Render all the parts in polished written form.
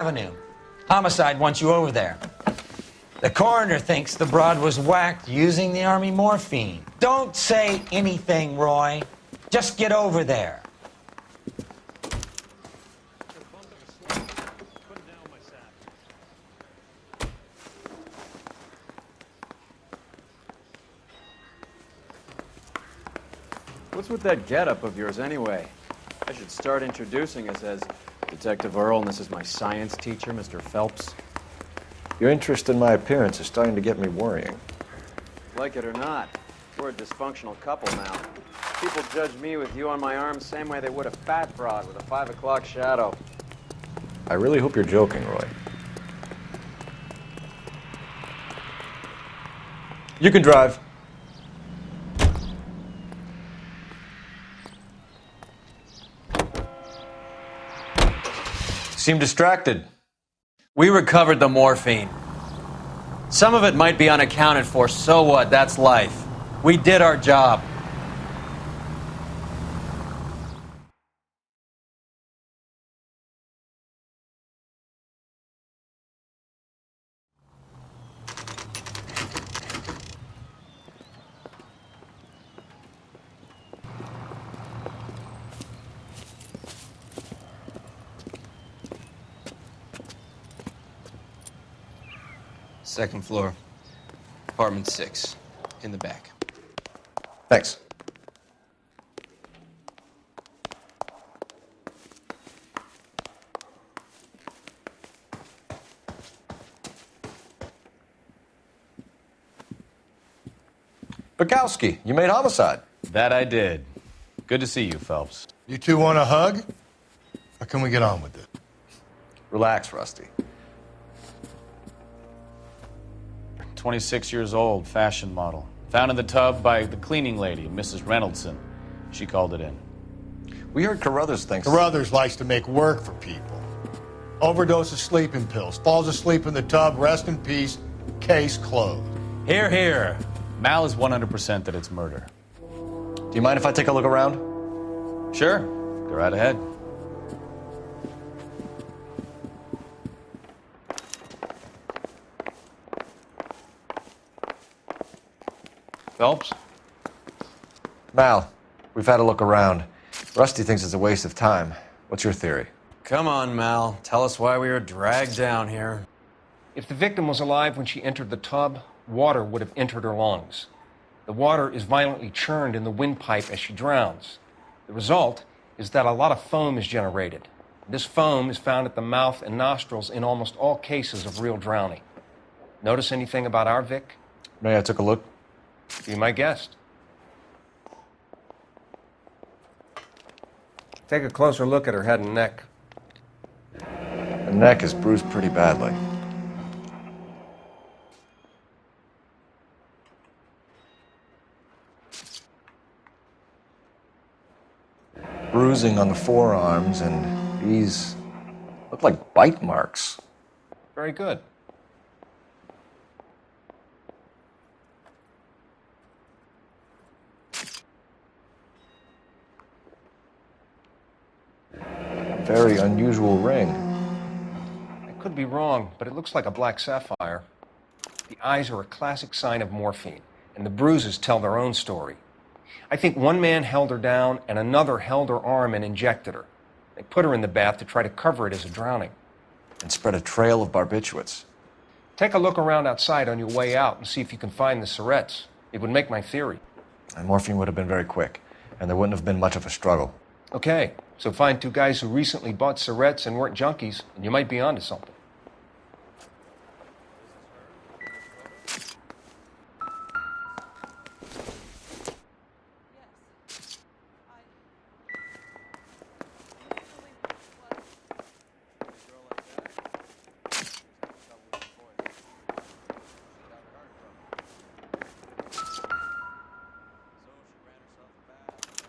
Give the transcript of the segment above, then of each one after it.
Avenue. Homicide wants you over there. The coroner thinks the broad was whacked using the Army morphine. Don't say anything, Roy. Just get over there. What's with that getup of yours anyway? I should start introducing us as Detective Earl, and this is my science teacher, Mr. Phelps. Your interest in my appearance is starting to get me worrying. Like it or not, we're a dysfunctional couple now. People judge me with you on my arm the same way they would a fat broad with a 5 o'clock shadow. I really hope you're joking, Roy. You can drive. Seem distracted. We recovered the morphine. Some of it might be unaccounted for, so what? That's life. We did our job. Second floor, apartment 6, in the back. Thanks. Bukowski, you made homicide. That I did. Good to see you, Phelps. You two want a hug? Or can we get on with it? Relax, Rusty. 26 years old, fashion model. Found in the tub by the cleaning lady, Mrs. Reynoldson. She called it in. We heard Carruthers thinks... Carruthers likes to make work for people. Overdose of sleeping pills. Falls asleep in the tub. Rest in peace. Case closed. Here, here. Mal is 100% that it's murder. Do you mind if I take a look around? Sure. Go right ahead. Phelps? Mal, we've had a look around. Rusty thinks it's a waste of time. What's your theory? Come on, Mal. Tell us why we were dragged down here. If the victim was alive when she entered the tub, water would have entered her lungs. The water is violently churned in the windpipe as she drowns. The result is that a lot of foam is generated. This foam is found at the mouth and nostrils in almost all cases of real drowning. Notice anything about our Vic? May I take a look? Be my guest. Take a closer look at her head and neck. Her neck is bruised pretty badly. Bruising on the forearms, and these look like bite marks. Very good. Very unusual ring. I could be wrong, but it looks like a black sapphire. The eyes are a classic sign of morphine, and the bruises tell their own story. I think one man held her down and another held her arm and injected her. They put her in the bath to try to cover it as a drowning. And spread a trail of barbiturates. Take a look around outside on your way out and see if you can find the syrettes. It would make my theory. And morphine would have been very quick, and there wouldn't have been much of a struggle. Okay, so find two guys who recently bought syrettes and weren't junkies, and you might be onto something.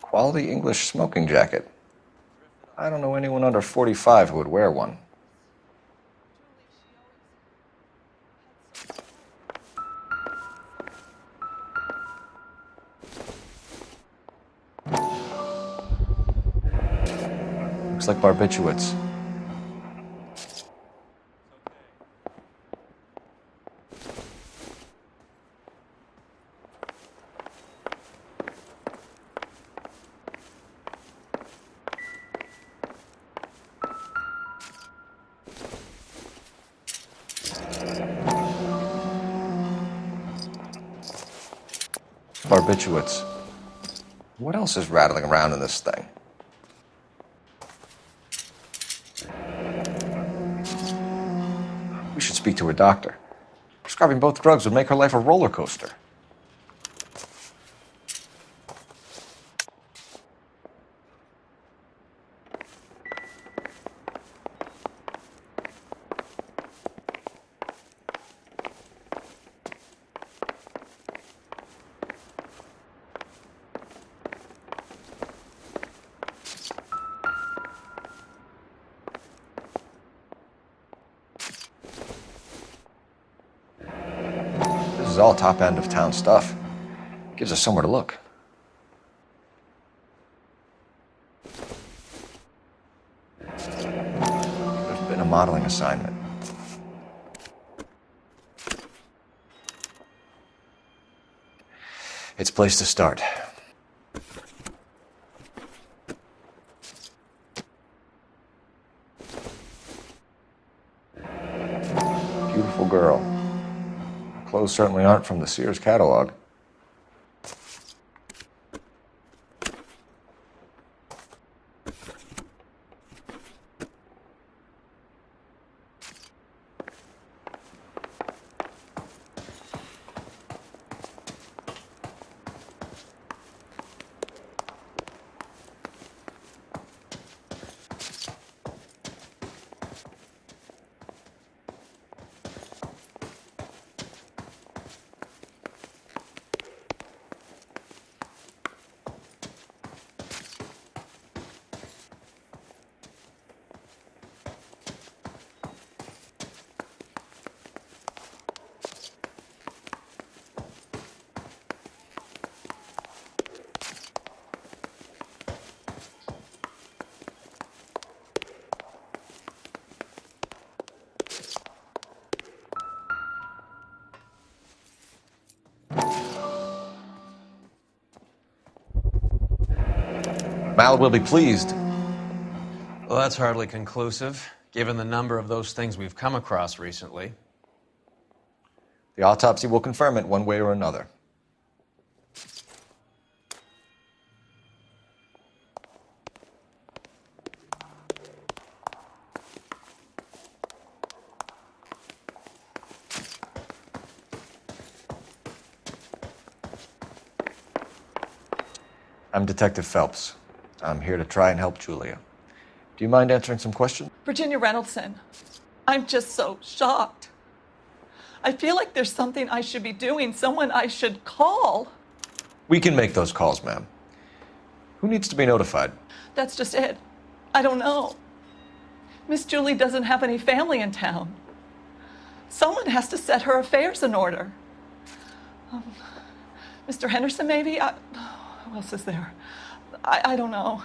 Quality English smoking jacket. I don't know anyone under 45 who would wear one. Looks like barbiturates. barbiturates. What else is rattling around in this thing? We should speak to a doctor. Prescribing both drugs would make her life a roller coaster. This is all top end of town stuff. Gives us somewhere to look. There's been a modeling assignment. It's a place to start. Beautiful girl. Clothes certainly aren't from the Sears catalog. Mal will be pleased. Well, that's hardly conclusive, given the number of those things we've come across recently. The autopsy will confirm it one way or another. I'm Detective Phelps. I'm here to try and help Julia. Do you mind answering some questions? Virginia Reynoldson, I'm just so shocked. I feel like there's something I should be doing, someone I should call. We can make those calls, ma'am. Who needs to be notified? That's just it. I don't know. Miss Julie doesn't have any family in town. Someone has to set her affairs in order. Mr. Henderson, maybe? Who else is there? I don't know.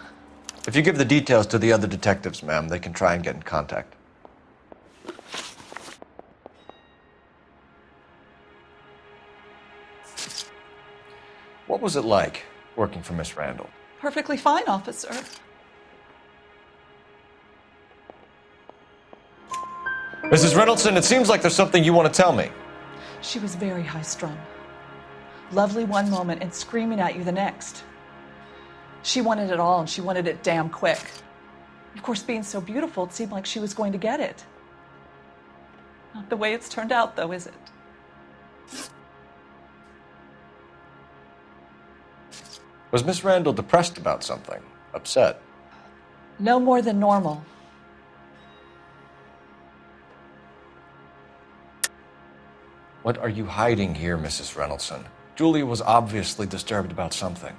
If you give the details to the other detectives, ma'am, they can try and get in contact. What was it like working for Miss Randall? Perfectly fine, officer. Mrs. Reynoldson, it seems like there's something you want to tell me. She was very high-strung. Lovely one moment and screaming at you the next. She wanted it all, and she wanted it damn quick. Of course, being so beautiful, it seemed like she was going to get it. Not the way it's turned out, though, is it? Was Miss Randall depressed about something? Upset? No more than normal. What are you hiding here, Mrs. Reynoldson? Julia was obviously disturbed about something.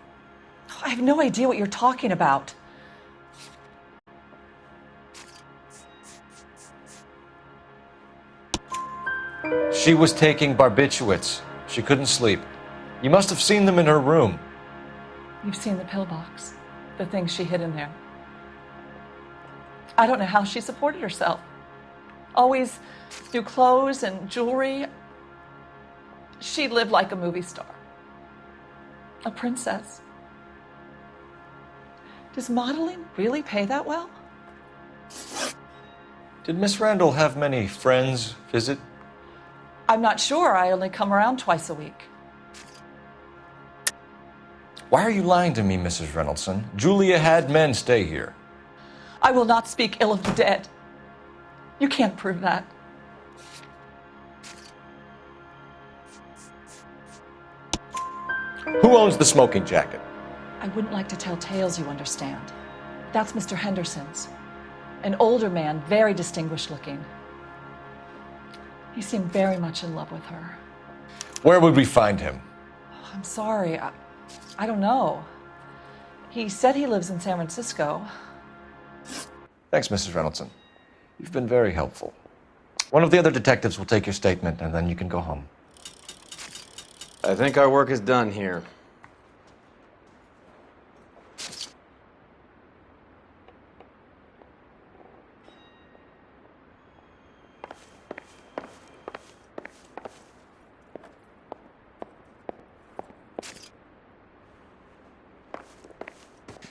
I have no idea what you're talking about. She was taking barbiturates. She couldn't sleep. You must have seen them in her room. You've seen the pillbox, the things she hid in there. I don't know how she supported herself. Always new clothes and jewelry. She lived like a movie star. A princess. Does modeling really pay that well? Did Miss Randall have many friends visit? I'm not sure. I only come around twice a week. Why are you lying to me, Mrs. Reynoldson? Julia had men stay here. I will not speak ill of the dead. You can't prove that. Who owns the smoking jacket? I wouldn't like to tell tales, you understand. That's Mr. Henderson's. An older man, very distinguished looking. He seemed very much in love with her. Where would we find him? I'm sorry, I don't know. He said he lives in San Francisco. Thanks, Mrs. Reynoldson. You've been very helpful. One of the other detectives will take your statement, and then you can go home. I think our work is done here.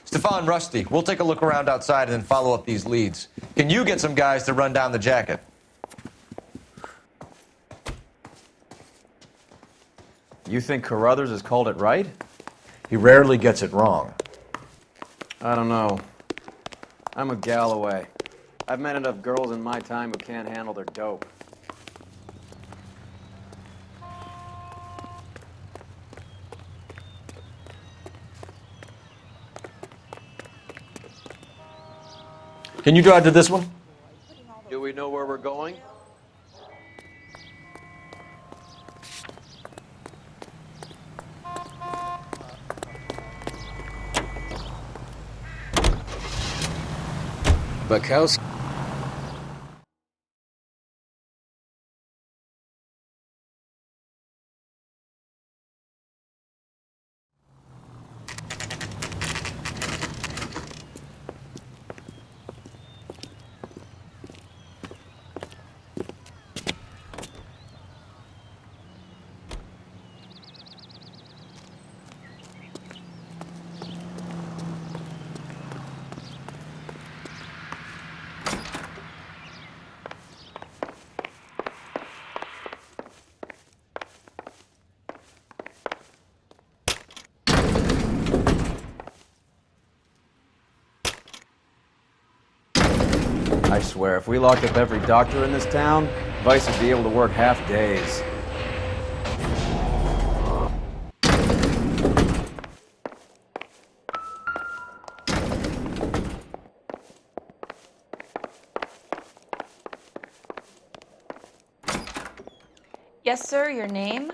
Stefan, Rusty, we'll take a look around outside and then follow up these leads. Can you get some guys to run down the jacket? You think Carruthers has called it right? He rarely gets it wrong. I don't know. I'm a Galloway. I've met enough girls in my time who can't handle their dope. Can you drive to this one? Do we know where we're going? Bukowski. I swear, if we locked up every doctor in this town, Vice would be able to work half days. Yes, sir, your name?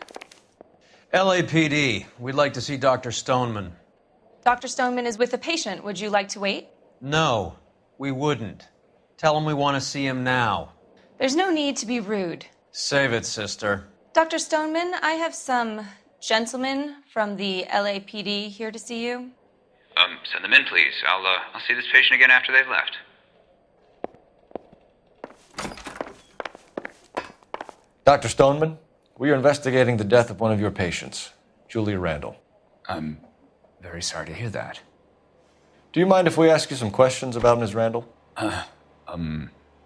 LAPD. We'd like to see Dr. Stoneman. Dr. Stoneman is with a patient. Would you like to wait? No, we wouldn't. Tell him we want to see him now. There's no need to be rude. Save it, sister. Dr. Stoneman, I have some gentlemen from the LAPD here to see you. Send them in, please. I'll see this patient again after they've left. Dr. Stoneman, we are investigating the death of one of your patients, Julia Randall. I'm very sorry to hear that. Do you mind if we ask you some questions about Ms. Randall?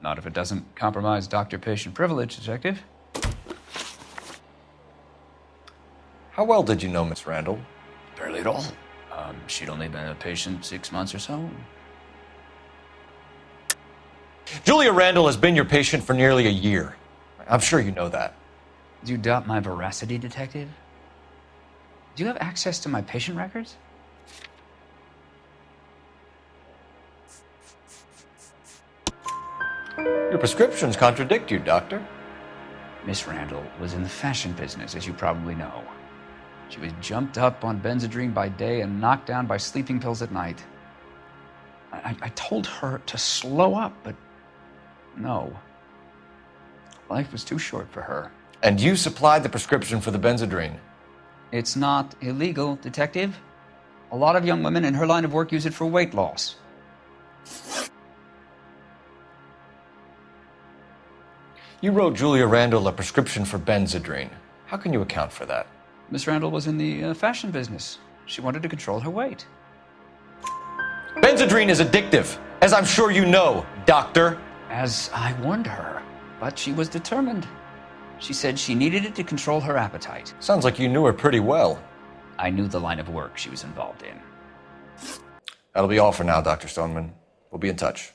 Not if it doesn't compromise doctor-patient privilege, Detective. How well did you know Miss Randall? Barely at all. She'd only been a patient 6 months or so. Julia Randall has been your patient for nearly a year. I'm sure you know that. Do you doubt my veracity, Detective? Do you have access to my patient records? Your prescriptions contradict you, Doctor. Miss Randall was in the fashion business, as you probably know. She was jumped up on Benzedrine by day and knocked down by sleeping pills at night. I told her to slow up, but no. Life was too short for her. And you supplied the prescription for the Benzedrine. It's not illegal, Detective. A lot of young women in her line of work use it for weight loss. You wrote Julia Randall a prescription for Benzedrine. How can you account for that? Miss Randall was in the fashion business. She wanted to control her weight. Benzedrine is addictive, as I'm sure you know, Doctor. As I warned her, but she was determined. She said she needed it to control her appetite. Sounds like you knew her pretty well. I knew the line of work she was involved in. That'll be all for now, Dr. Stoneman. We'll be in touch.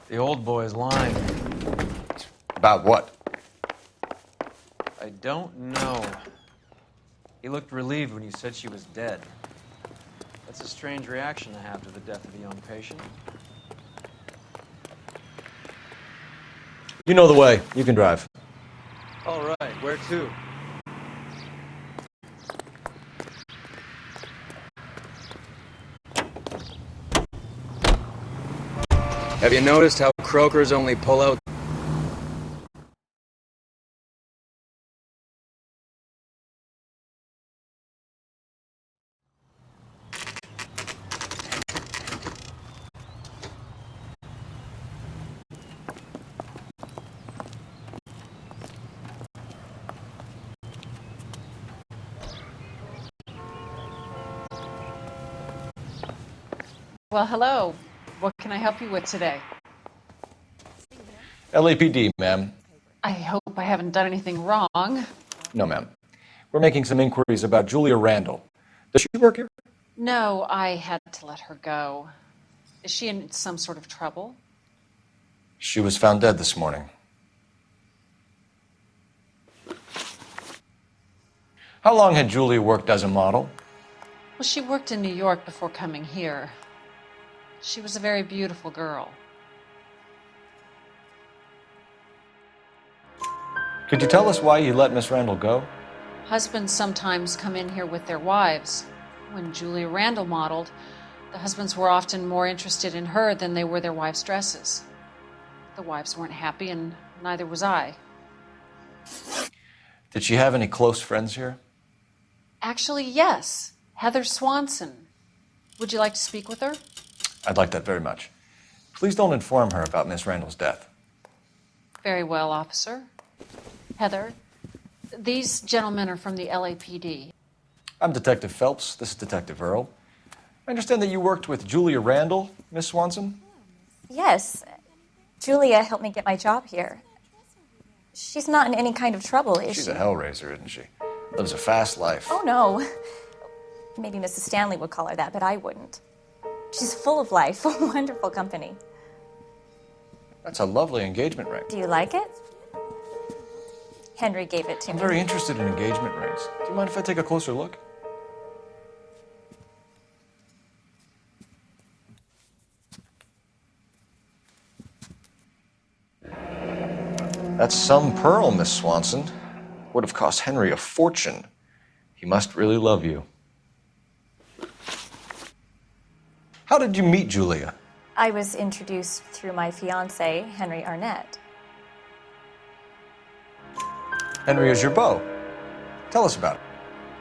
The old boy's lying. About what? I don't know. He looked relieved when you said she was dead. That's a strange reaction to have to the death of a young patient. You know the way. You can drive. All right, where to? Have you noticed how croakers only pull out? Well, hello. What can I help you with today? LAPD, ma'am. I hope I haven't done anything wrong. No, ma'am. We're making some inquiries about Julia Randall. Does she work here? No, I had to let her go. Is she in some sort of trouble? She was found dead this morning. How long had Julia worked as a model? Well, she worked in New York before coming here. She was a very beautiful girl. Could you tell us why you let Miss Randall go? Husbands sometimes come in here with their wives. When Julia Randall modeled, the husbands were often more interested in her than they were their wives' dresses. The wives weren't happy, and neither was I. Did she have any close friends here? Actually, yes. Heather Swanson. Would you like to speak with her? I'd like that very much. Please don't inform her about Miss Randall's death. Very well, officer. Heather, these gentlemen are from the LAPD. I'm Detective Phelps. This is Detective Earl. I understand that you worked with Julia Randall, Miss Swanson? Yes. Julia helped me get my job here. She's not in any kind of trouble, is she? She's a hellraiser, isn't she? Lives a fast life. Oh, no. Maybe Mrs. Stanley would call her that, but I wouldn't. She's full of life, wonderful company. That's a lovely engagement ring. Do you like it? Henry gave it to I'm me. very interested in engagement rings. Do you mind if I take a closer look? That's some pearl, Miss Swanson. Would have cost Henry a fortune. He must really love you. How did you meet Julia? I was introduced through my fiancé, Henry Arnett. Henry is your beau. Tell us about it.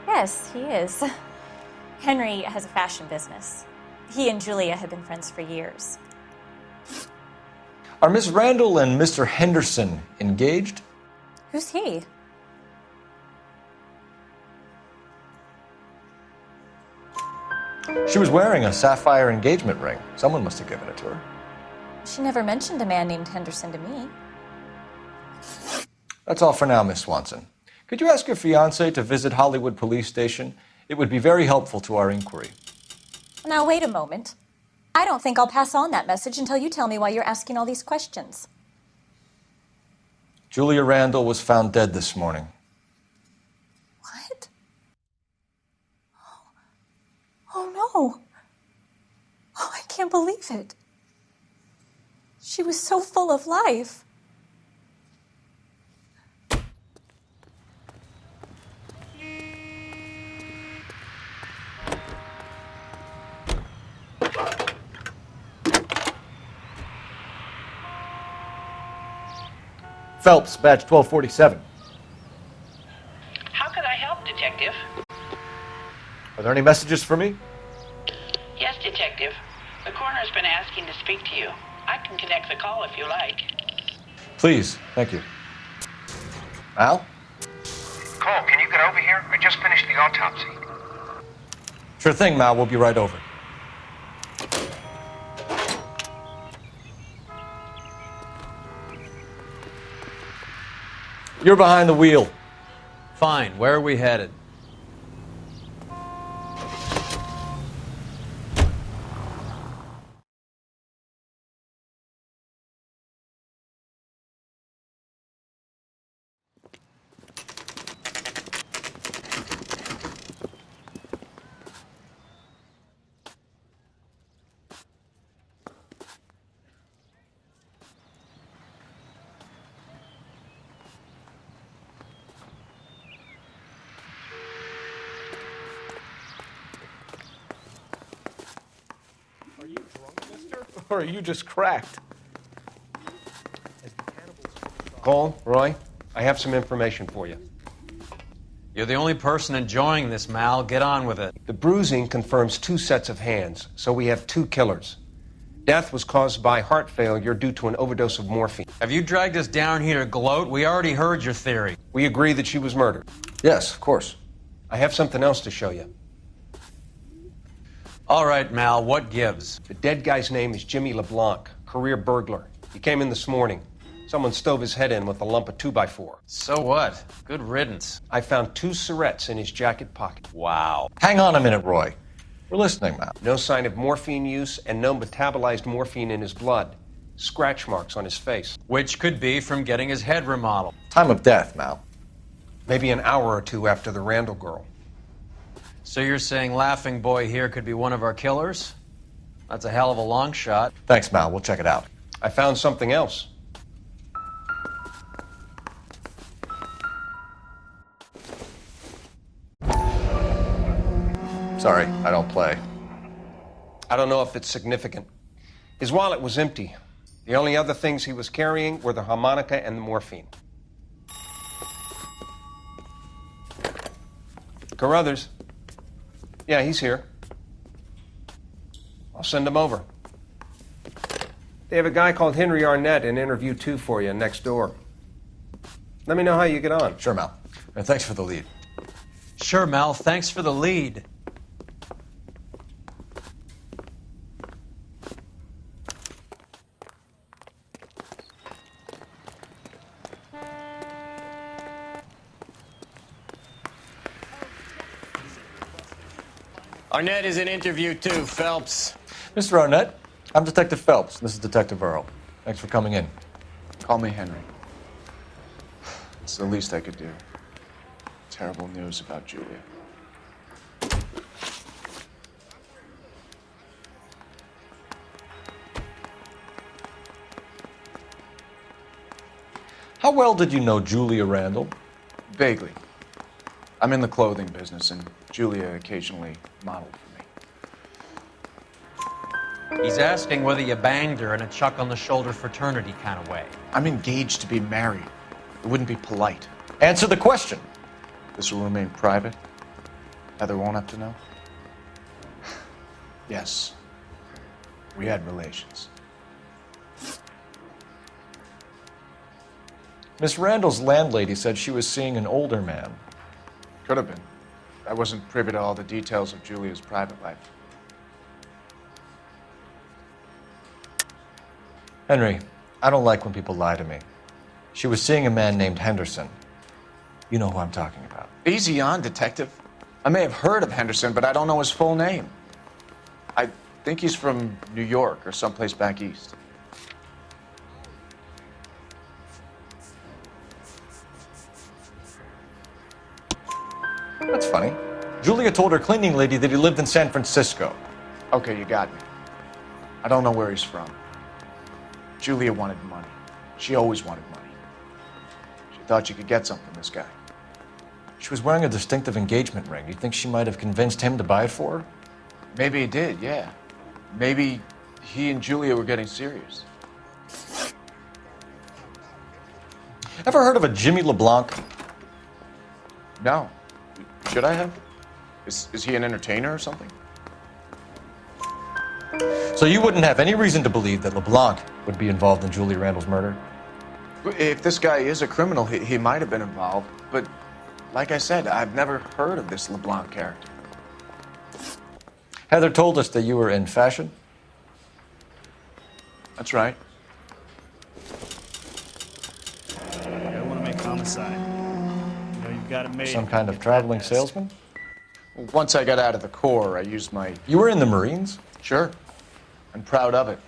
Yes, he is. Henry has a fashion business. He and Julia have been friends for years. Are Miss Randall and Mr. Henderson engaged? Who's he? She was wearing a sapphire engagement ring. Someone must have given it to her. She never mentioned a man named Henderson to me. That's all for now, Miss Swanson. Could you ask your fiancé to visit Hollywood Police Station? It would be very helpful to our inquiry. Now, wait a moment. I don't think I'll pass on that message until you tell me why you're asking all these questions. Julia Randall was found dead this morning. What? Oh, no. Oh, I can't believe it. She was so full of life. Phelps, badge 1247. How could I help, Detective? Are there any messages for me? Yes, Detective. The coroner's been asking to speak to you. I can connect the call if you like. Please, thank you. Al? Cole, can you get over here? I just finished the autopsy. Sure thing, Mal. We'll be right over. You're behind the wheel. Fine. Where are we headed? Or are you just cracked? Cole, Roy, I have some information for you. You're the only person enjoying this, Mal. Get on with it. The bruising confirms 2 sets of hands, so we have 2 killers. Death was caused by heart failure due to an overdose of morphine. Have you dragged us down here to gloat? We already heard your theory. We agree that she was murdered. Yes, of course. I have something else to show you. All right, Mal, what gives? The dead guy's name is Jimmy LeBlanc, career burglar. He came in this morning. Someone stove his head in with a lump of 2x4. So what? Good riddance. I found 2 syrettes in his jacket pocket. Wow. Hang on a minute, Roy. We're listening, Mal. No sign of morphine use and no metabolized morphine in his blood. Scratch marks on his face. Which could be from getting his head remodeled. Time of death, Mal. Maybe an hour or 2 after the Randall girl. So you're saying Laughing Boy here could be one of our killers? That's a hell of a long shot. Thanks, Mal. We'll check it out. I found something else. Sorry, I don't play. I don't know if it's significant. His wallet was empty. The only other things he was carrying were the harmonica and the morphine. Carruthers. Yeah, he's here. I'll send him over. They have a guy called Henry Arnett in interview 2 for you next door. Let me know how you get on. Sure, Mal. And thanks for the lead. Sure, Mal. Thanks for the lead. Arnett is in interview 2, Phelps. Mr. Arnett, I'm Detective Phelps. This is Detective Earl. Thanks for coming in. Call me Henry. It's the least I could do. Terrible news about Julia. How well did you know Julia Randall? Vaguely. I'm in the clothing business, and Julia occasionally modeled for me. He's asking whether you banged her in a chuck-on-the-shoulder fraternity kind of way. I'm engaged to be married. It wouldn't be polite. Answer the question. This will remain private? Heather won't have to know? Yes. We had relations. Miss Randall's landlady said she was seeing an older man. Could have been. I wasn't privy to all the details of Julia's private life. Henry, I don't like when people lie to me. She was seeing a man named Henderson. You know who I'm talking about. Easy on, Detective. I may have heard of Henderson, but I don't know his full name. I think he's from New York or someplace back east. That's funny. Julia told her cleaning lady that he lived in San Francisco. Okay, you got me. I don't know where he's from. Julia wanted money. She always wanted money. She thought she could get something from this guy. She was wearing a distinctive engagement ring. You think she might have convinced him to buy it for her? Maybe he did, yeah. Maybe he and Julia were getting serious. Ever heard of a Jimmy LeBlanc? No. Should I have? Is he an entertainer or something? So you wouldn't have any reason to believe that LeBlanc would be involved in Julie Randall's murder? If this guy is a criminal, he might have been involved. But like I said, I've never heard of this LeBlanc character. Heather told us that you were in fashion. That's right. You gotta want to make homicide. You know, you've got it made. Some kind of traveling salesman? Well, once I got out of the Corps, I used my... You were in the Marines? Sure. I'm proud of it.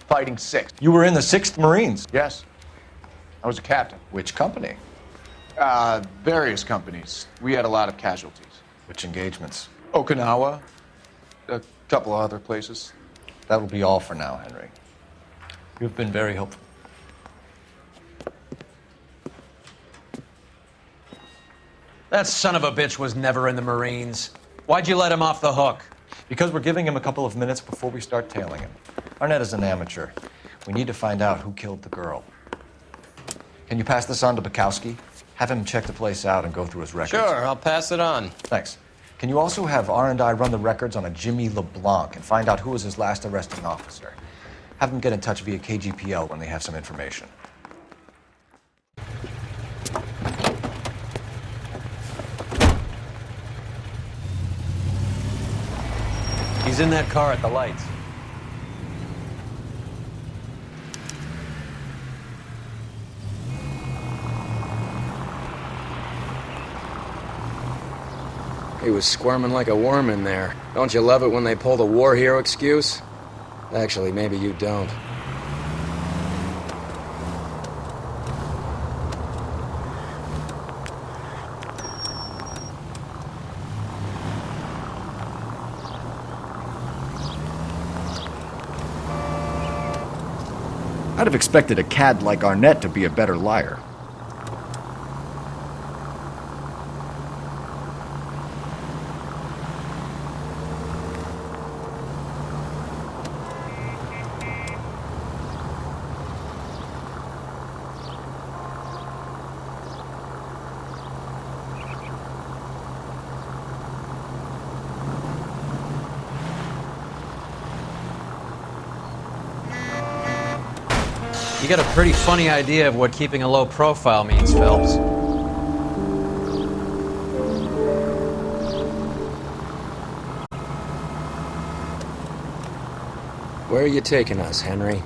Fighting 6th. You were in the 6th Marines? Yes. I was a captain. Which company? Various companies. We had a lot of casualties. Which engagements? Okinawa. A couple of other places. That will be all for now, Henry. You've been very helpful. That son of a bitch was never in the Marines. Why'd you let him off the hook? Because we're giving him a couple of minutes before we start tailing him. Arnett is an amateur. We need to find out who killed the girl. Can you pass this on to Bukowski? Have him check the place out and go through his records. Sure, I'll pass it on. Thanks. Can you also have R&I run the records on a Jimmy LeBlanc and find out who was his last arresting officer? Have them get in touch via KGPL when they have some information. He's in that car at the lights. He was squirming like a worm in there. Don't you love it when they pull the war hero excuse? Actually, maybe you don't. I'd have expected a cad like Arnett to be a better liar. You got a pretty funny idea of what keeping a low profile means, Phelps. Where are you taking us, Henry?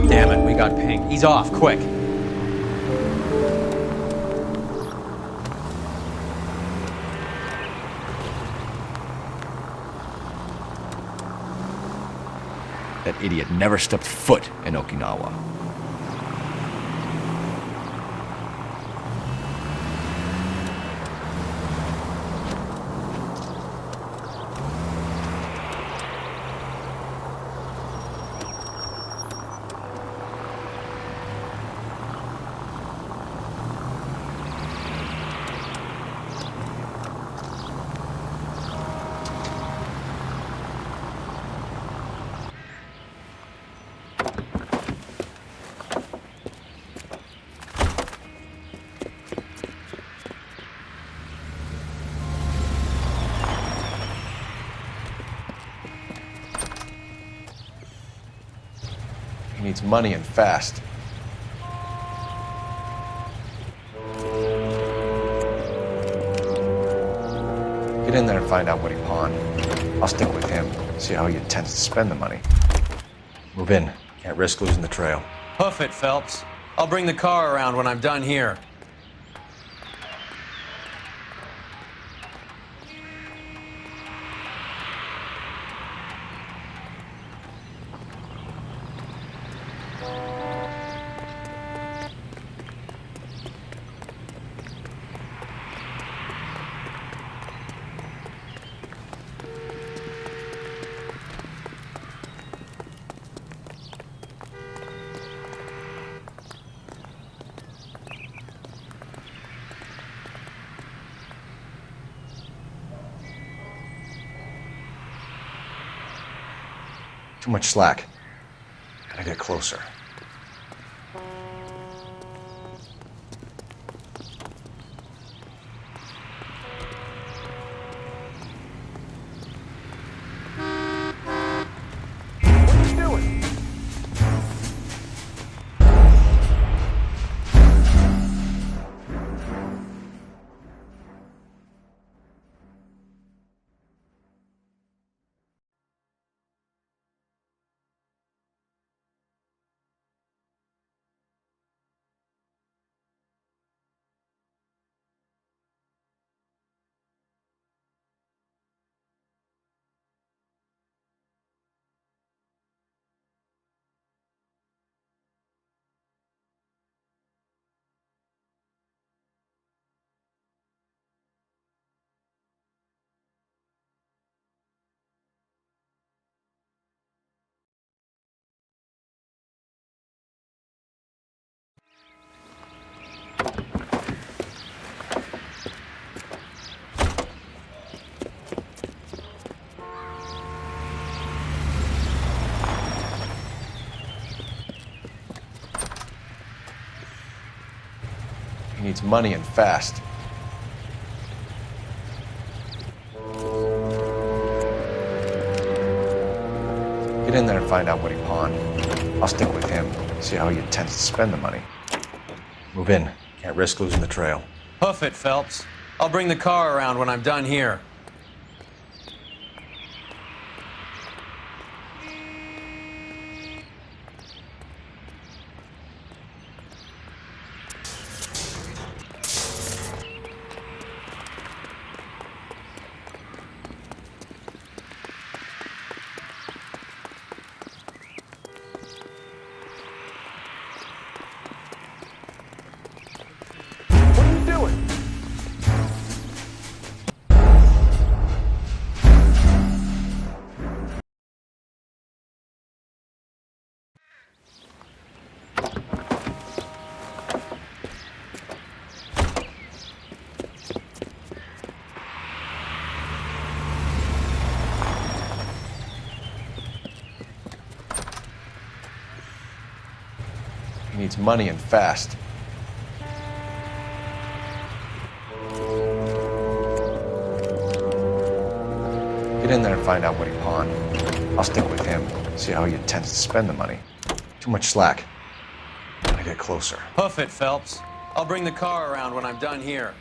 Damn it, we got ping. He's off, quick. That idiot never stepped foot in Okinawa. He needs money and fast. Get in there and find out what he pawned. I'll stick with him, see how he intends to spend the money. Move in. Can't risk losing the trail. Hoof it, Phelps. I'll bring the car around when I'm done here. Too much slack. Gotta get closer. He needs money and fast. Get in there and find out what he pawned. I'll stick with him, see how he intends to spend the money. Move in. Can't risk losing the trail. Hoof it, Phelps. I'll bring the car around when I'm done here. He needs money and fast. Get in there and find out what he pawned. I'll stick with him, see how he intends to spend the money. Too much slack. Gotta get closer. Hoof it, Phelps. I'll bring the car around when I'm done here.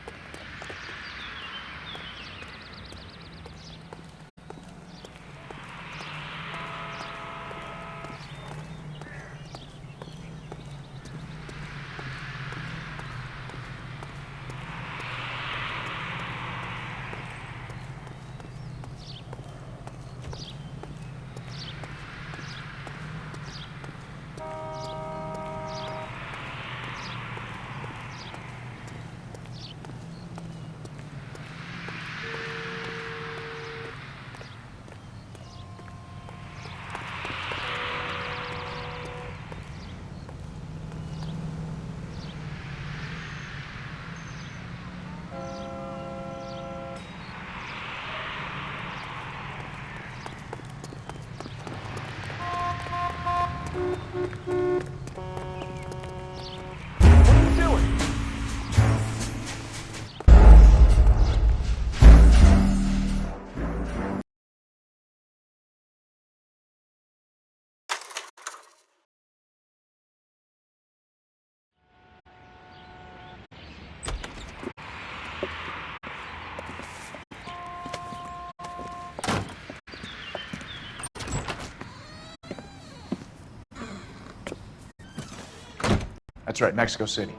That's right, Mexico City.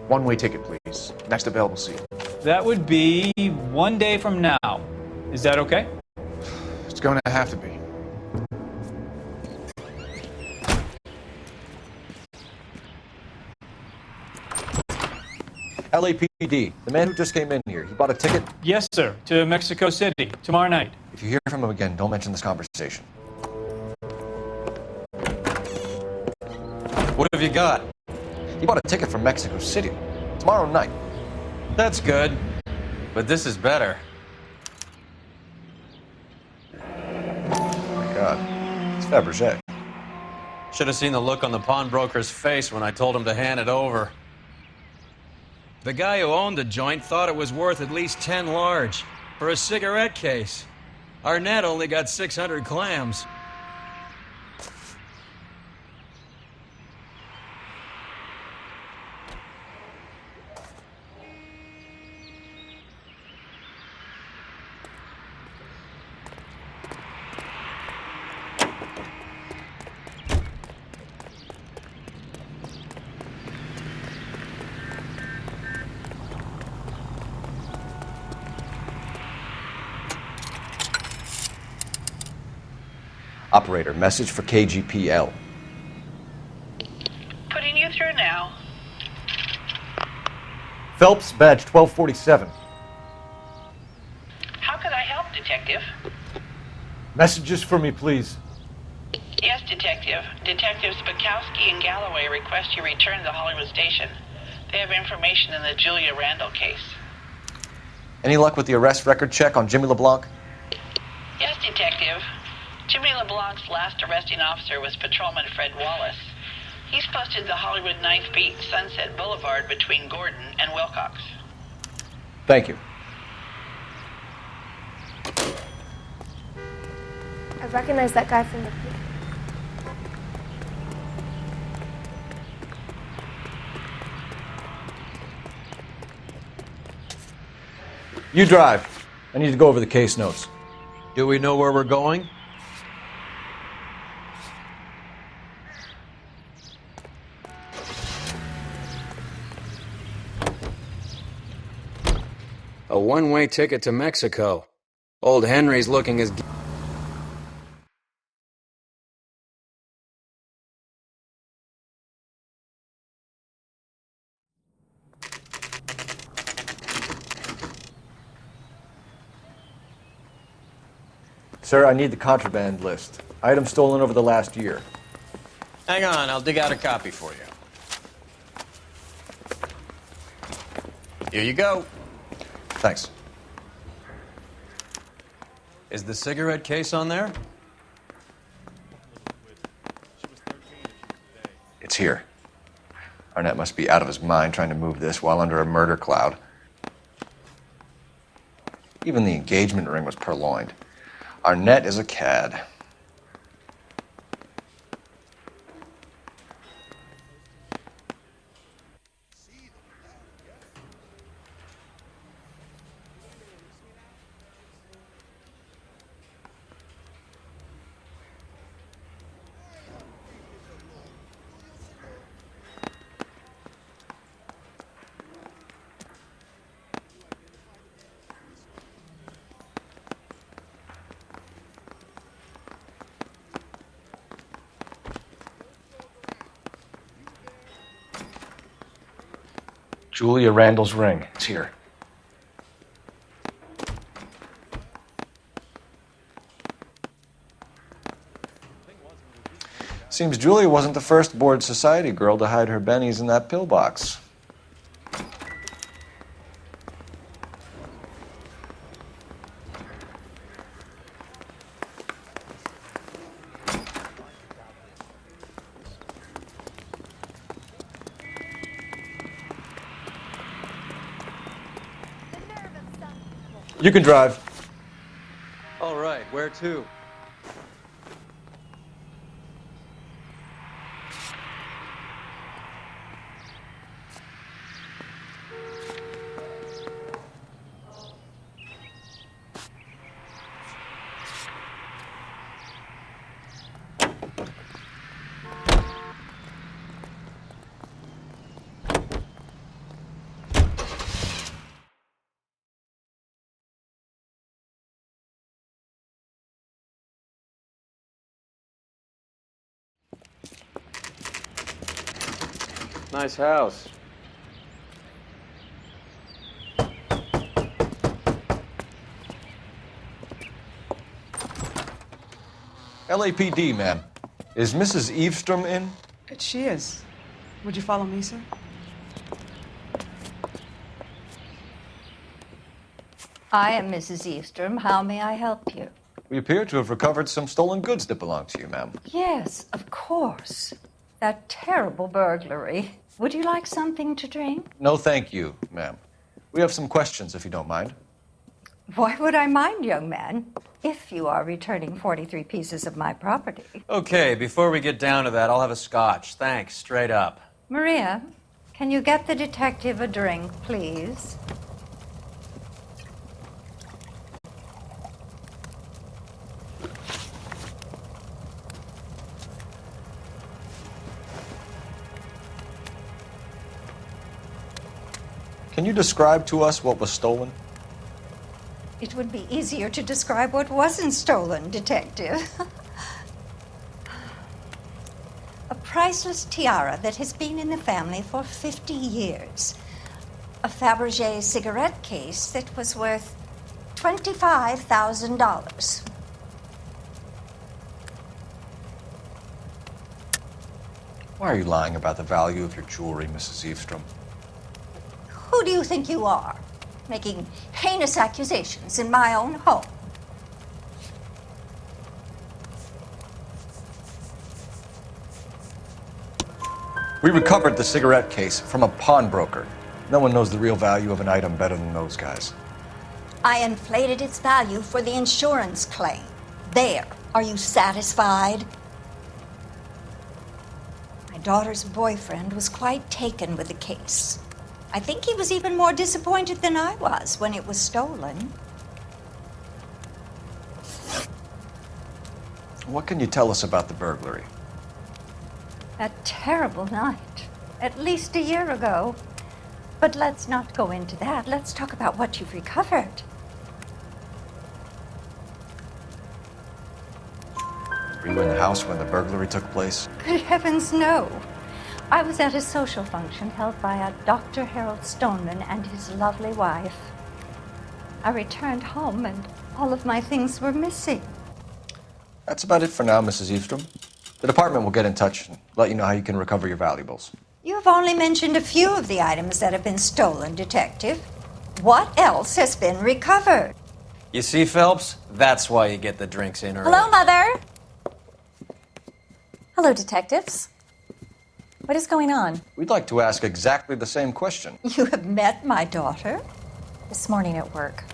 One-way ticket, please. Next available seat. That would be 1 day from now. Is that okay? It's going to have to be. LAPD, the man who just came in here, he bought a ticket? Yes, sir, to Mexico City, tomorrow night. If you hear from him again, don't mention this conversation. What have you got? He bought a ticket from Mexico City, tomorrow night. That's good, but this is better. Oh my God, it's Fabergé. Should have seen the look on the pawnbroker's face when I told him to hand it over. The guy who owned the joint thought it was worth at least 10 large for a cigarette case. Arnett only got 600 clams. Operator, message for KGPL. Putting you through now. Phelps, badge 1247. How could I help, Detective? Messages for me, please. Yes, Detective. Detectives Bukowski and Galloway request you return to the Hollywood station. They have information in the Julia Randall case. Any luck with the arrest record check on Jimmy LeBlanc? Yes, Detective. Jimmy LeBlanc's last arresting officer was Patrolman Fred Wallace. He's posted the Hollywood 9th Beat Sunset Boulevard between Gordon and Wilcox. Thank you. I recognize that guy from the paper. You drive. I need to go over the case notes. Do we know where we're going? A one-way ticket to Mexico. Old Henry's looking as... Sir, I need the contraband list. Items stolen over the last year. Hang on, I'll dig out a copy for you. Here you go. Thanks. Is the cigarette case on there? It's here. Arnett must be out of his mind trying to move this while under a murder cloud. Even the engagement ring was purloined. Arnett is a cad. Julia Randall's ring. It's here. Seems Julia wasn't the first bored society girl to hide her bennies in that pillbox. You can drive. All right, where to? Nice house. LAPD, ma'am. Is Mrs. Eavestrom in? She is. Would you follow me, sir? I am Mrs. Eavestrom. How may I help you? We appear to have recovered some stolen goods that belong to you, ma'am. Yes, of course. That terrible burglary. Would you like something to drink? No, thank you, ma'am. We have some questions, if you don't mind. Why would I mind, young man, if you are returning 43 pieces of my property? Okay, before we get down to that, I'll have a scotch. Thanks, straight up. Maria, can you get the detective a drink, please? Can you describe to us what was stolen? It would be easier to describe what wasn't stolen, Detective. A priceless tiara that has been in the family for 50 years. A Fabergé cigarette case that was worth $25,000. Why are you lying about the value of your jewelry, Mrs. Eavestrom? Who do you think you are, making heinous accusations in my own home? We recovered the cigarette case from a pawnbroker. No one knows the real value of an item better than those guys. I inflated its value for the insurance claim. There. Are you satisfied? My daughter's boyfriend was quite taken with the case. I think he was even more disappointed than I was when it was stolen. What can you tell us about the burglary? A terrible night. At least a year ago. But let's not go into that. Let's talk about what you've recovered. Were you in the house when the burglary took place? Good heavens, no. I was at a social function held by a Dr. Harold Stoneman and his lovely wife. I returned home and all of my things were missing. That's about it for now, Mrs. Eavestrom. The department will get in touch and let you know how you can recover your valuables. You have only mentioned a few of the items that have been stolen, Detective. What else has been recovered? You see, Phelps? That's why you get the drinks in early. Hello, Mother. Hello, detectives. What is going on? We'd like to ask exactly the same question. You have met my daughter? This morning at work.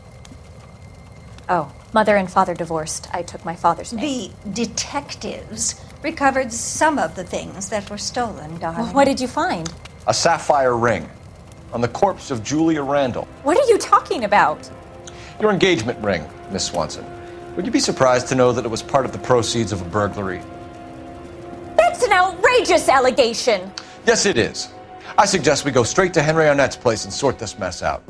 Oh, mother and father divorced. I took my father's name. The detectives recovered some of the things that were stolen, darling. Well, what did you find? A sapphire ring on the corpse of Julia Randall. What are you talking about? Your engagement ring, Miss Swanson. Would you be surprised to know that it was part of the proceeds of a burglary? That's an outrageous allegation! Yes, it is. I suggest we go straight to Henry Arnett's place and sort this mess out.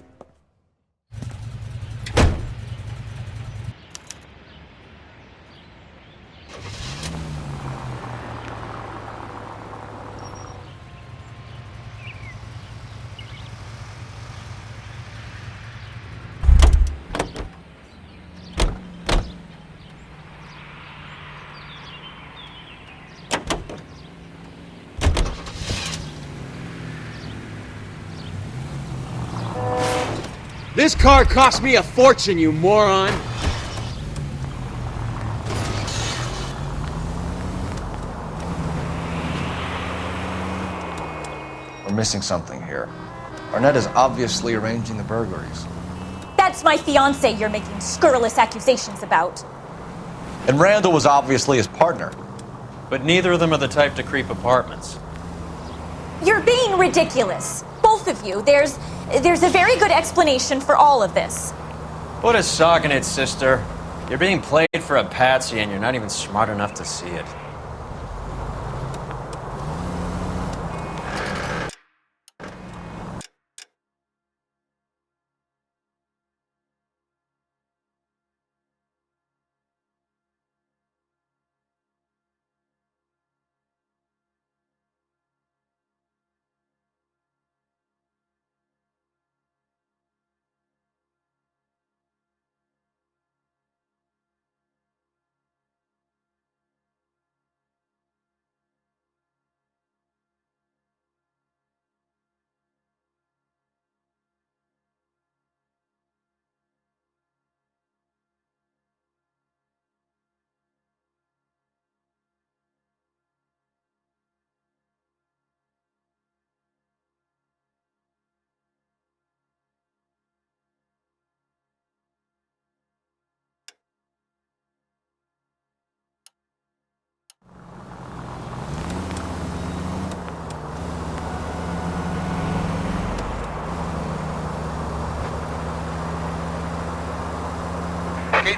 This car cost me a fortune, you moron! We're missing something here. Arnett is obviously arranging the burglaries. That's my fiancé you're making scurrilous accusations about. And Randall was obviously his partner. But neither of them are the type to creep apartments. You're being ridiculous. Both of you. There's a very good explanation for all of this. What a sock in it, sister. You're being played for a patsy and you're not even smart enough to see it.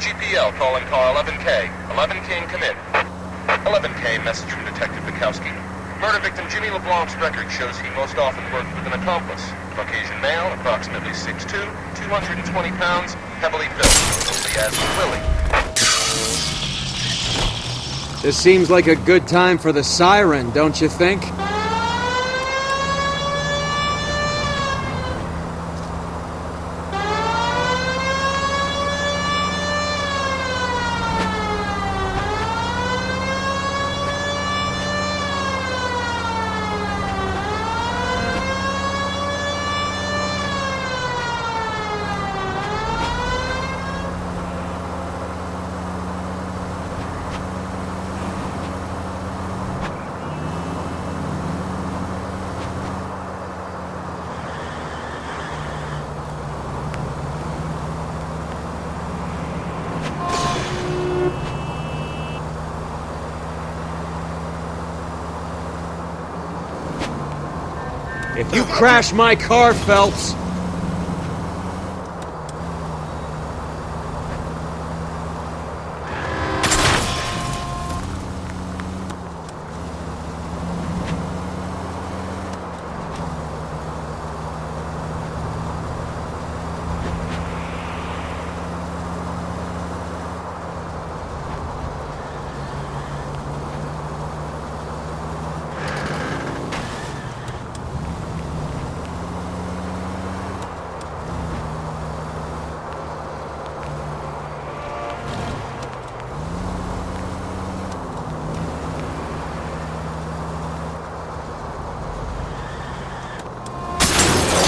KGPL calling car 11K. 11K, come in. 11K, message from Detective Bukowski. Murder victim Jimmy LeBlanc's record shows he most often worked with an accomplice. Caucasian male, approximately 6'2", 220 pounds, heavily built, only as Willie. This seems like a good time for the siren, don't you think? If you crash my car, Phelps...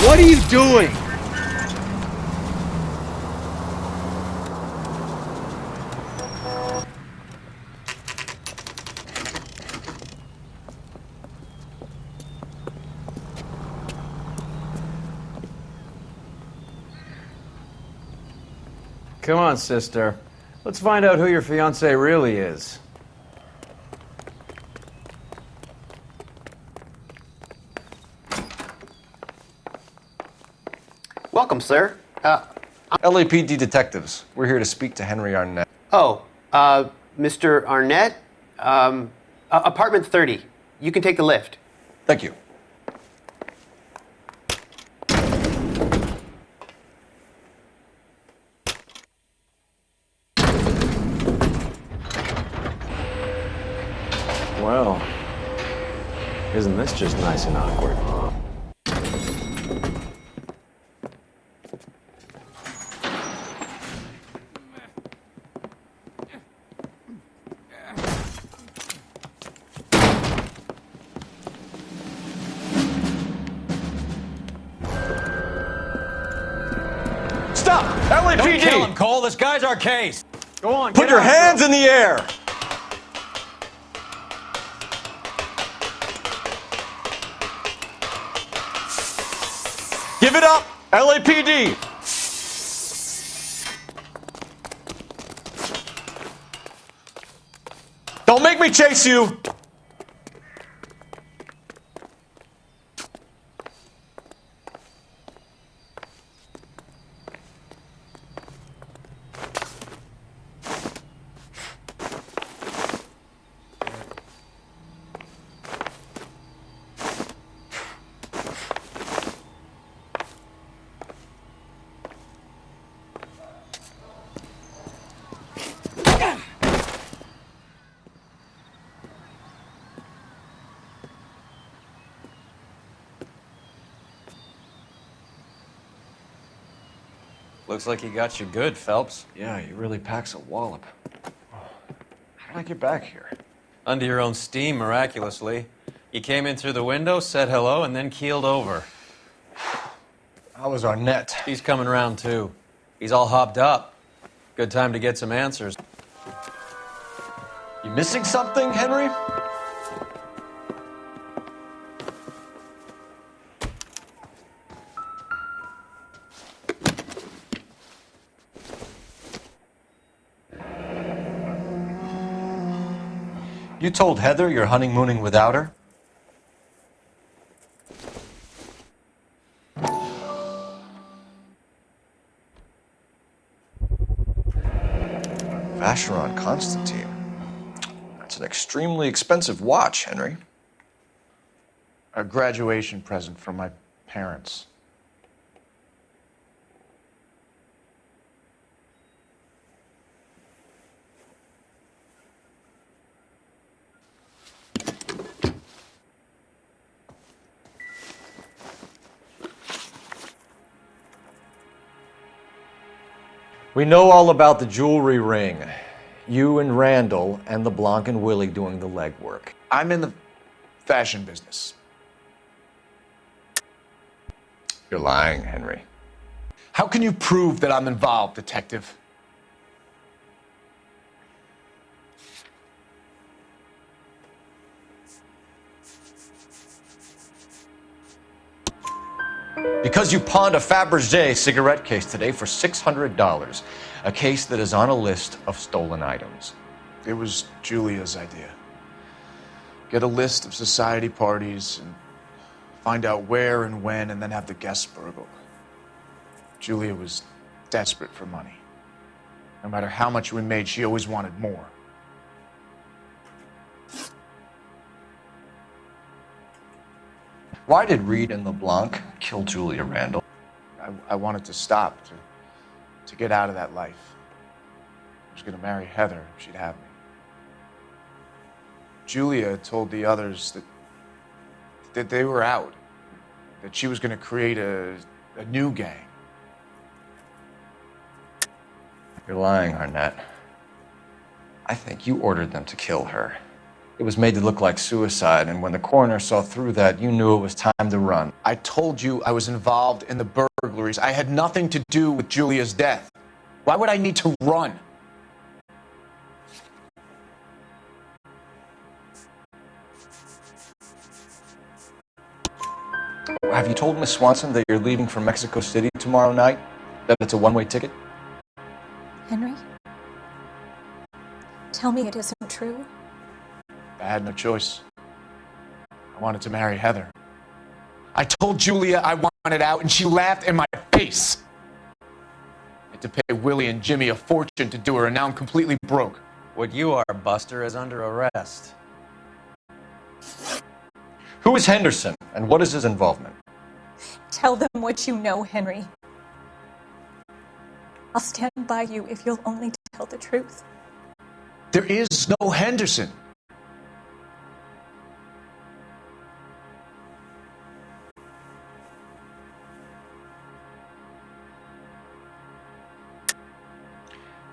What are you doing? Come on, sister. Let's find out who your fiancé really is. Welcome, sir. LAPD detectives. We're here to speak to Henry Arnett. Mr. Arnett? Apartment 30. You can take the lift. Thank you. Well, isn't this just nice and awkward? Stop! LAPD! Don't kill him, Cole. This guy's our case. Go on, Put your hands in the air! Give it up! LAPD! Don't make me chase you! Looks like he got you good, Phelps. Yeah, he really packs a wallop. How did I get back here? Under your own steam, miraculously. You came in through the window, said hello, and then keeled over. How was Arnett? He's coming round, too. He's all hopped up. Good time to get some answers. You missing something, Henry? You told Heather you're honeymooning without her? Vacheron Constantine. That's an extremely expensive watch, Henry. A graduation present from my parents. We know all about the jewelry ring. You and Randall and LeBlanc and Willie doing the legwork. I'm in the fashion business. You're lying, Henry. How can you prove that I'm involved, detective? Because you pawned a Fabergé cigarette case today for $600. A case that is on a list of stolen items. It was Julia's idea. Get a list of society parties and find out where and when and then have the guests burgled. Julia was desperate for money. No matter how much we made, she always wanted more. Why did Reed and LeBlanc kill Julia Randall? I wanted to stop, to get out of that life. I was going to marry Heather if she'd have me. Julia told the others that they were out, that she was going to create a new gang. You're lying, Arnett. I think you ordered them to kill her. It was made to look like suicide, and when the coroner saw through that, you knew it was time to run. I told you I was involved in the burglaries. I had nothing to do with Julia's death. Why would I need to run? Have you told Miss Swanson that you're leaving for Mexico City tomorrow night? That it's a one-way ticket? Henry? Tell me it isn't true. I had no choice. I wanted to marry Heather. I told Julia I wanted out, and she laughed in my face. I had to pay Willie and Jimmy a fortune to do her, and now I'm completely broke. What you are, Buster, is under arrest. Who is Henderson, and what is his involvement? Tell them what you know, Henry. I'll stand by you if you'll only tell the truth. There is no Henderson.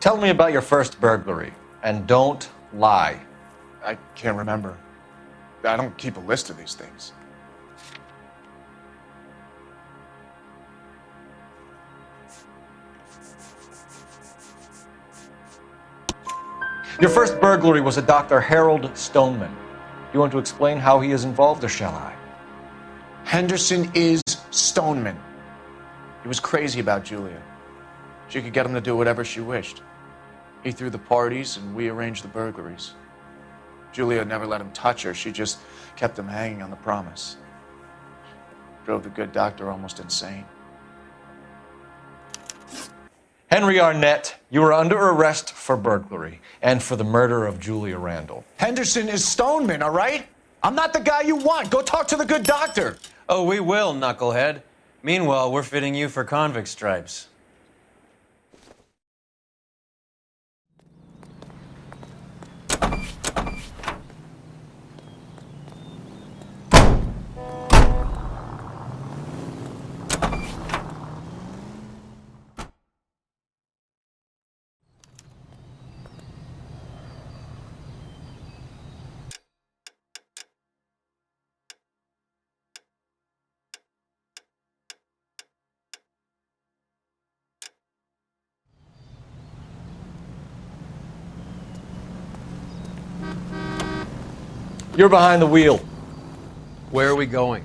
Tell me about your first burglary, and don't lie. I can't remember. I don't keep a list of these things. Your first burglary was a Dr. Harold Stoneman. You want to explain how he is involved, or shall I? Henderson is Stoneman. He was crazy about Julia. She could get him to do whatever she wished. He threw the parties, and we arranged the burglaries. Julia never let him touch her. She just kept him hanging on the promise. Drove the good doctor almost insane. Henry Arnett, you are under arrest for burglary and for the murder of Julia Randall. Henderson is Stoneman, all right? I'm not the guy you want. Go talk to the good doctor. Oh, we will, knucklehead. Meanwhile, we're fitting you for convict stripes. You're behind the wheel. Where are we going?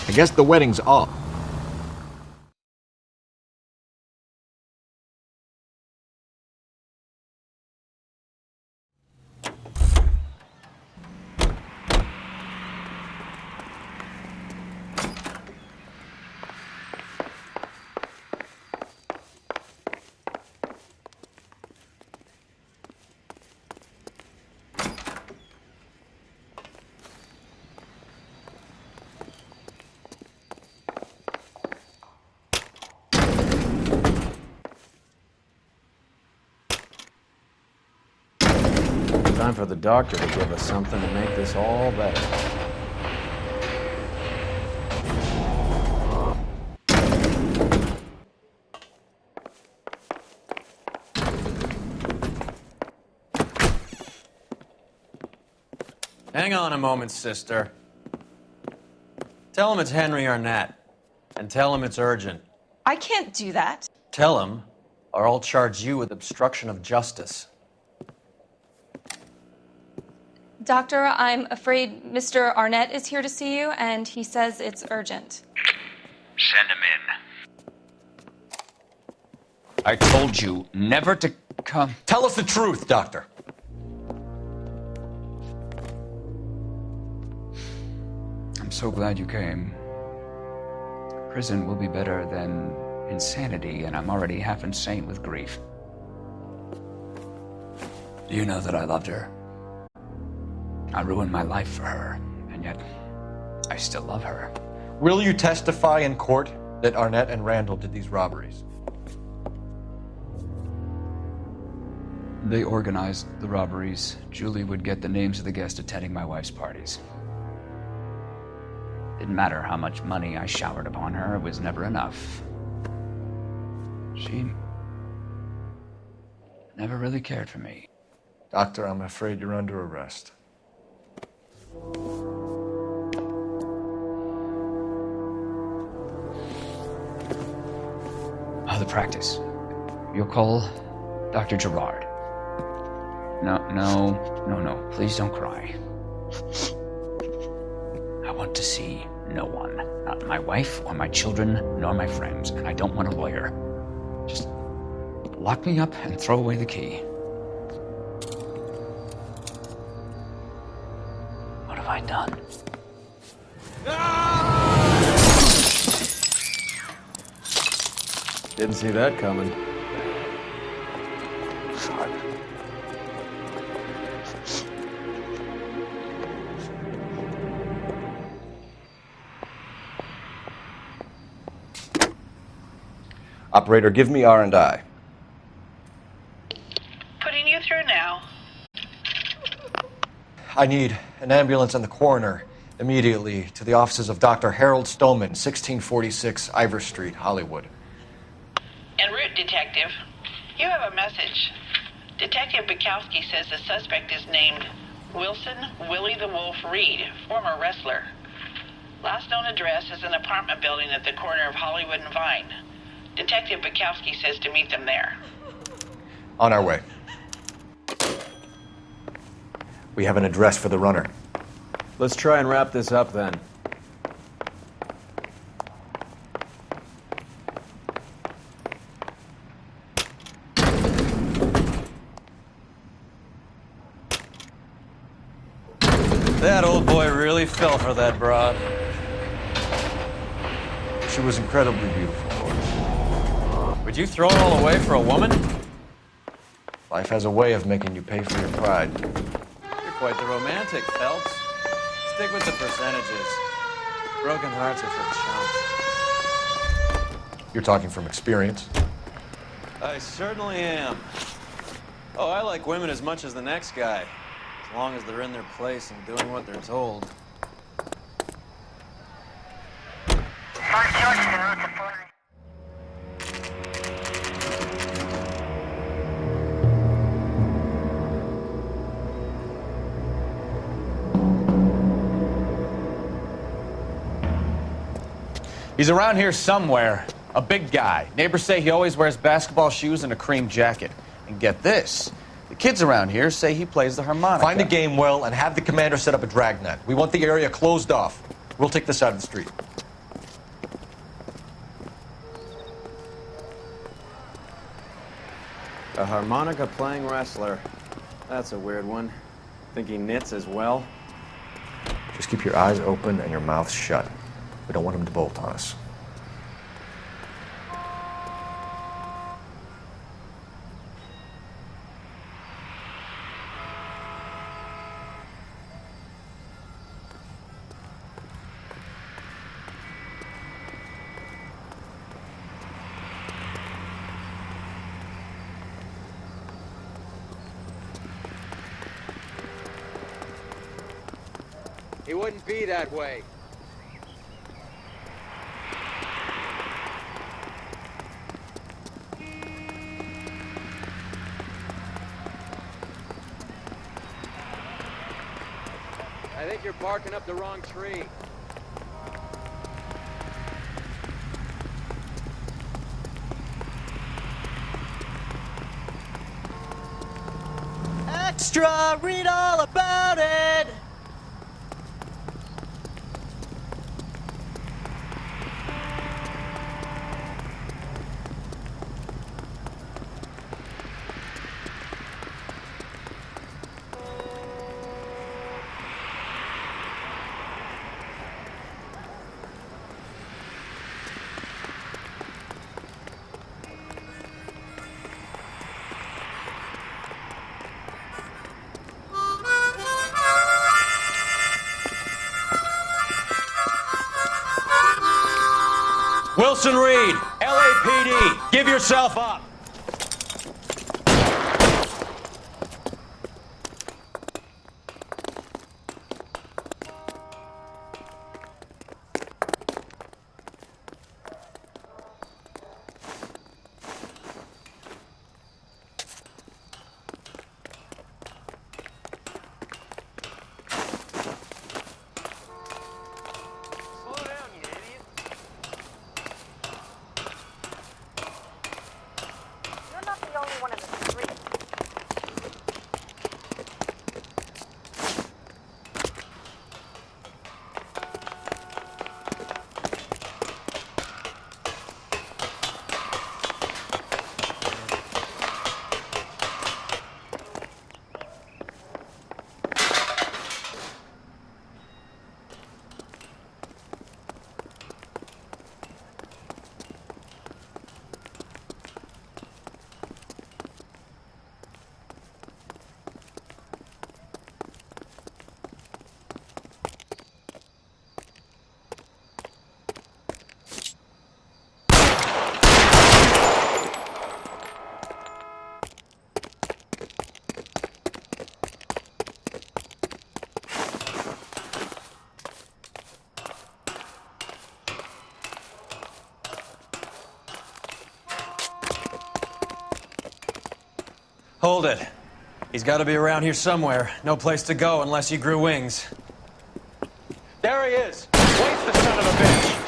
I guess the wedding's off. Time for the doctor to give us something to make this all better. Hang on a moment, sister. Tell him it's Henry Arnett. And tell him it's urgent. I can't do that. Tell him, or I'll charge you with obstruction of justice. Doctor, I'm afraid Mr. Arnett is here to see you, and he says it's urgent. Send him in. I told you never to come. Tell us the truth, Doctor. I'm so glad you came. Prison will be better than insanity, and I'm already half insane with grief. You know that I loved her. I ruined my life for her, and yet I still love her. Will you testify in court that Arnett and Randall did these robberies? They organized the robberies. Julie would get the names of the guests attending my wife's parties. Didn't matter how much money I showered upon her, it was never enough. She never really cared for me. Doctor, I'm afraid you're under arrest. The practice. You'll call Dr. Gerard. No. Please don't cry. I want to see no one. Not my wife or my children, nor my friends. And I don't want a lawyer. Just lock me up and throw away the key. What have I done? Didn't see that coming. Operator, give me R&I. Putting you through now. I need an ambulance and the coroner immediately to the offices of Dr. Harold Stoneman, 1646 Ivor Street, Hollywood. En route, Detective. You have a message. Detective Bukowski says the suspect is named Wilson Willie the Wolf Reed, former wrestler. Last known address is an apartment building at the corner of Hollywood and Vine. Detective Bukowski says to meet them there. On our way. We have an address for the runner. Let's try and wrap this up then. That old boy really fell for that broad. She was incredibly beautiful. Would you throw it all away for a woman? Life has a way of making you pay for your pride. You're quite the romantic, Phelps. Stick with the percentages. Broken hearts are for chumps. You're talking from experience. I certainly am. Oh, I like women as much as the next guy. As long as they're in their place and doing what they're told. He's around here somewhere. A big guy. Neighbors say he always wears basketball shoes and a cream jacket. And get this, the kids around here say he plays the harmonica. Find the game well and have the commander set up a dragnet. We want the area closed off. We'll take this side of the street. A harmonica playing wrestler. That's a weird one. Think he knits as well? Just keep your eyes open and your mouth shut. We don't want him to bolt on us. He wouldn't be that way. I think you're barking up the wrong tree. Extra, read all about it! Wilson Reed, LAPD, give yourself up. Hold it. He's got to be around here somewhere. No place to go unless he grew wings. There he is! Wait's the son of a bitch!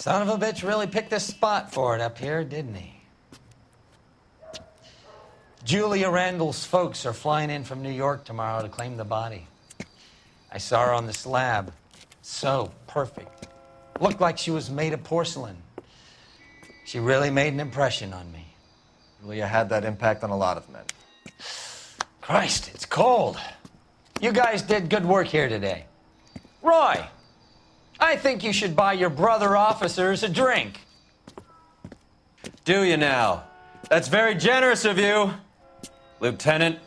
Son of a bitch really picked this spot for it up here, didn't he? Julia Randall's folks are flying in from New York tomorrow to claim the body. I saw her on the slab. So perfect. Looked like she was made of porcelain. She really made an impression on me. Julia had that impact on a lot of men. Christ, it's cold. You guys did good work here today. Roy, I think you should buy your brother officers a drink. Do you now? That's very generous of you. Lieutenant,